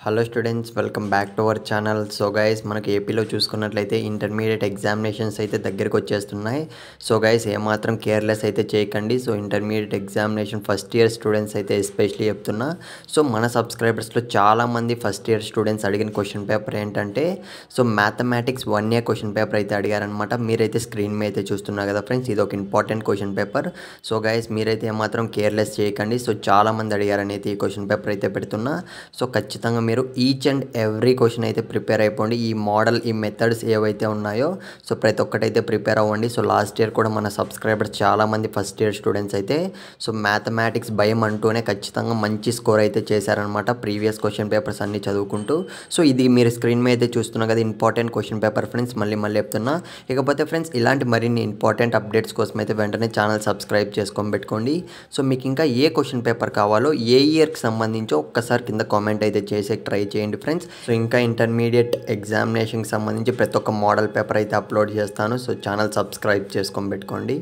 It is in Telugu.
Hello students, welcome back to our channel. So guys, మనకి ఏపీలో చూసుకున్నట్లయితే ఇంటర్మీడియట్ ఎగ్జామినేషన్స్ అయితే దగ్గరికి వచ్చేస్తున్నాయి. సో గైస్, ఏమాత్రం కేర్లెస్ అయితే చేయకండి. So intermediate examination first year students అయితే ఎస్పెషలీ చెప్తున్నా. సో మన సబ్స్క్రైబర్స్లో చాలామంది ఫస్ట్ ఇయర్ స్టూడెంట్స్ అడిగిన క్వశ్చన్ పేపర్ ఏంటంటే, so mathematics 1 year question paper అయితే అడిగారనమాట. మీరైతే స్క్రీన్ మీద అయితే చూస్తున్నారు కదా ఫ్రెండ్స్, ఇది ఒక important question paper. So guys, మీరైతే ఏమాత్రం కేర్లెస్ చేయకండి. సో చాలామంది అడిగారని అయితే ఈ క్వశ్చన్ పేపర్ అయితే పెడుతున్నా. సో ఖచ్చితంగా మీరు ఈచ్ అండ్ ఎవ్రీ క్వశ్చన్ అయితే ప్రిపేర్ అయిపోండి. ఈ మోడల్, ఈ మెథడ్స్ ఏవైతే ఉన్నాయో సో ప్రతి ఒక్కటైతే ప్రిపేర్ అవ్వండి. సో లాస్ట్ ఇయర్ కూడా మన సబ్స్క్రైబర్స్ చాలామంది ఫస్ట్ ఇయర్ స్టూడెంట్స్ అయితే సో మ్యాథమెటిక్స్ భయం అంటూనే ఖచ్చితంగా మంచి స్కోర్ అయితే చేశారనమాట ప్రీవియస్ క్వశ్చన్ పేపర్స్ అన్నీ చదువుకుంటూ. సో ఇది మీరు స్క్రీన్ మీద అయితే చూస్తున్నారు కదా, ఇంపార్టెంట్ క్వశ్చన్ పేపర్ ఫ్రెండ్స్. మళ్ళీ చెప్తున్నా. ఇకపోతే ఫ్రెండ్స్, ఇలాంటి మరిన్ని ఇంపార్టెంట్ అప్డేట్స్ కోసం అయితే వెంటనే ఛానల్ సబ్స్క్రైబ్ చేసుకొని పెట్టుకోండి. సో మీకు ఇంకా ఏ క్వశ్చన్ పేపర్ కావాలో, ఏ ఇయర్కి సంబంధించో ఒక్కసారి కింద కామెంట్ అయితే చేసే ట్రై చేయండి ఫ్రెండ్స్. సో ఇంకా ఇంటర్మీడియట్ ఎగ్జామినేషన్కి సంబంధించి ప్రతి ఒక్క మోడల్ పేపర్ అయితే అప్లోడ్ చేస్తాను. సో ఛానల్ సబ్స్క్రైబ్ చేసుకొని పెట్టుకోండి.